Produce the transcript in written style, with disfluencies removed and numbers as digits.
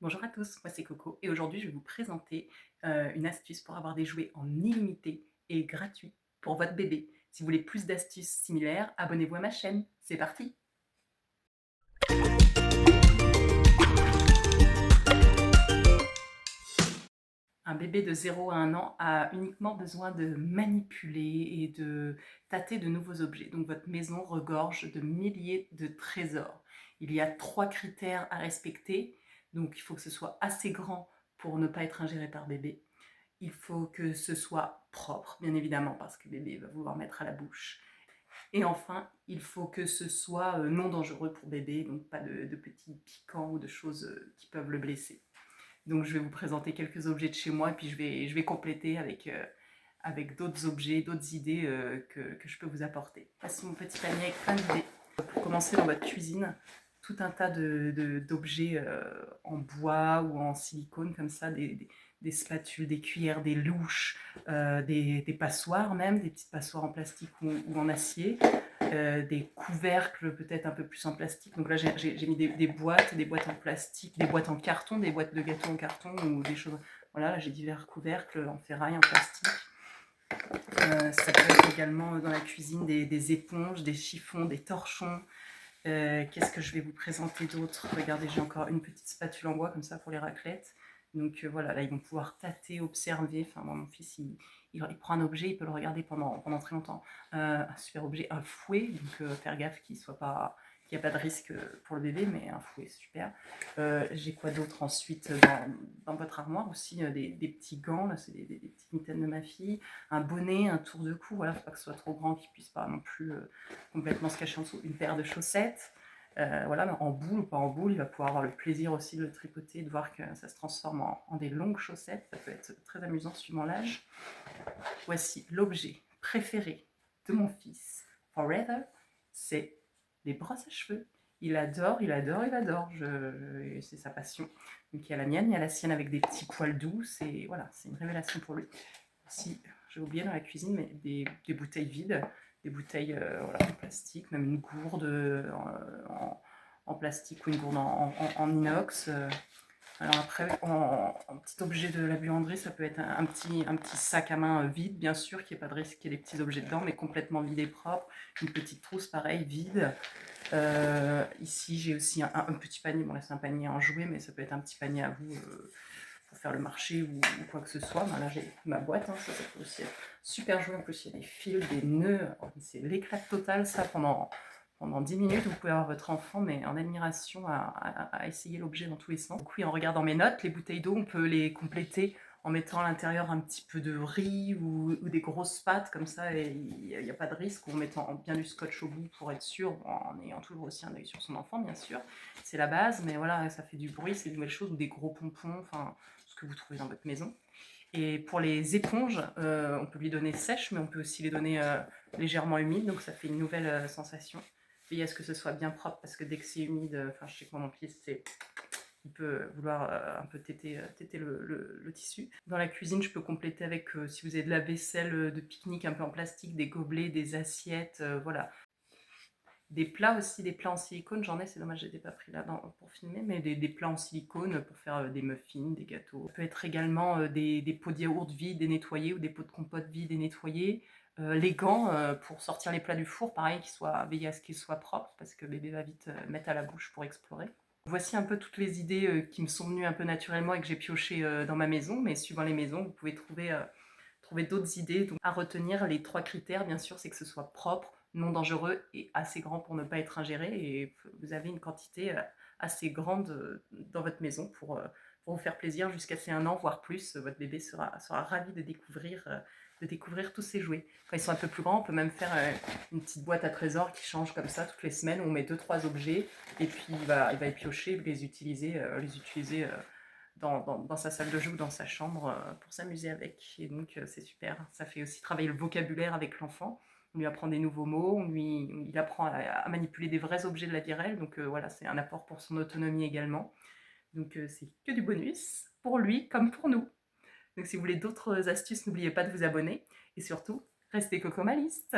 Bonjour à tous, moi c'est Coco et aujourd'hui je vais vous présenter une astuce pour avoir des jouets en illimité et gratuit pour votre bébé. Si vous voulez plus d'astuces similaires, abonnez-vous à ma chaîne. C'est parti! Un bébé de 0 à 1 an a uniquement besoin de manipuler et de tâter de nouveaux objets. Donc votre maison regorge de milliers de trésors. Il y a 3 critères à respecter. Donc il faut que ce soit assez grand pour ne pas être ingéré par bébé. Il faut que ce soit propre, bien évidemment, parce que bébé va vouloir mettre à la bouche. Et enfin, il faut que ce soit non dangereux pour bébé, donc pas de petits piquants ou de choses qui peuvent le blesser. Donc je vais vous présenter quelques objets de chez moi et puis je vais compléter avec d'autres objets, d'autres idées que je peux vous apporter. Voici mon petit panier avec plein d'idées. Pour commencer dans votre cuisine, tout un tas d'objets en bois ou en silicone comme ça, des spatules, des cuillères, des louches, des passoires même, des petites passoires en plastique ou en acier, des couvercles peut-être un peu plus en plastique. Donc là j'ai mis des boîtes en plastique, des boîtes en carton, des boîtes de gâteaux en carton ou des choses. Voilà, j'ai divers couvercles en ferraille, en plastique. Ça peut être également dans la cuisine des éponges, des chiffons, des torchons. Qu'est-ce que je vais vous présenter d'autre? Regardez, j'ai encore une petite spatule en bois comme ça pour les raclettes. Donc voilà, là ils vont pouvoir tâter, observer. Enfin, moi, mon fils, il prend un objet, il peut le regarder pendant très longtemps. Un super objet, un fouet. Donc faire gaffe qu'il n'y a pas de risque pour le bébé, mais un fouet, c'est super. J'ai quoi d'autre ensuite dans votre armoire aussi? Des petits gants, là, c'est des petites mitaines de ma fille. Un bonnet, un tour de cou. Voilà, il ne faut pas que ce soit trop grand, qu'il ne puisse pas non plus complètement se cacher en dessous. Une paire de chaussettes. Voilà, mais en boule ou pas en boule, il va pouvoir avoir le plaisir aussi de le tricoter, de voir que ça se transforme en des longues chaussettes. Ça peut être très amusant suivant l'âge. Voici l'objet préféré de mon fils, Forever, c'est les brosses à cheveux. Il adore, il adore, il adore. C'est sa passion. Donc il y a la mienne, il y a la sienne avec des petits poils doux. C'est voilà, c'est une révélation pour lui. Si j'ai oublié dans la cuisine, mais des bouteilles vides, des bouteilles voilà, en plastique, même une gourde en plastique ou une gourde en inox. Alors après, en petit objet de la buanderie, ça peut être un petit sac à main vide, bien sûr, qui n'y ait pas de risque qu'il y ait des petits objets dedans, mais complètement vide et propre. Une petite trousse, pareil, vide. Ici, j'ai aussi un petit panier. Bon, là, c'est un panier en jouet, mais ça peut être un petit panier à vous pour faire le marché ou quoi que ce soit. Ben là, j'ai ma boîte, hein, ça peut aussi être super joué. En plus, il y a des fils, des nœuds. C'est l'éclat total, ça, pendant 10 minutes, vous pouvez avoir votre enfant, mais en admiration à essayer l'objet dans tous les sens. Donc oui, en regardant mes notes, les bouteilles d'eau, on peut les compléter en mettant à l'intérieur un petit peu de riz ou des grosses pâtes, comme ça, et il n'y a pas de risque, ou en mettant bien du scotch au bout pour être sûr, en ayant toujours aussi un œil sur son enfant, bien sûr. C'est la base, mais voilà, ça fait du bruit, c'est une nouvelle chose, ou des gros pompons, enfin, ce que vous trouvez dans votre maison. Et pour les éponges, on peut lui donner sèche, mais on peut aussi les donner légèrement humides, donc ça fait une nouvelle sensation. Veillez à ce que ce soit bien propre, parce que dès que c'est humide, enfin je sais que mon fils, il peut vouloir un peu téter le tissu. Dans la cuisine, je peux compléter avec, si vous avez de la vaisselle de pique-nique un peu en plastique, des gobelets, des assiettes, voilà. Des plats aussi, des plats en silicone, j'en ai, c'est dommage, je n'étais pas pris là pour filmer, mais des plats en silicone pour faire des muffins, des gâteaux. Ça peut être également des pots de yaourt vides et nettoyés ou des pots de compote vides et nettoyés. Les gants pour sortir les plats du four, pareil, veiller à ce qu'ils soient propres parce que bébé va vite mettre à la bouche pour explorer. Voici un peu toutes les idées qui me sont venues un peu naturellement et que j'ai pioché dans ma maison, mais suivant les maisons, vous pouvez trouver d'autres idées. Donc, à retenir, les 3 critères, bien sûr, c'est que ce soit propre, non dangereux et assez grand pour ne pas être ingéré. Et vous avez une quantité assez grande dans votre maison pour vous faire plaisir jusqu'à ses 1 an, voire plus. Votre bébé sera ravi de découvrir tous ces jouets. Quand ils sont un peu plus grands, on peut même faire une petite boîte à trésors qui change comme ça toutes les semaines, où on met 2-3 objets et puis il va y piocher, les utiliser dans sa salle de jeu ou dans sa chambre pour s'amuser avec. Et donc c'est super, ça fait aussi travailler le vocabulaire avec l'enfant. On lui apprend des nouveaux mots, il apprend à manipuler des vrais objets de la vie réelle, donc voilà, c'est un apport pour son autonomie également. Donc c'est que du bonus, pour lui comme pour nous. Donc si vous voulez d'autres astuces, n'oubliez pas de vous abonner, et surtout, restez coco ma liste.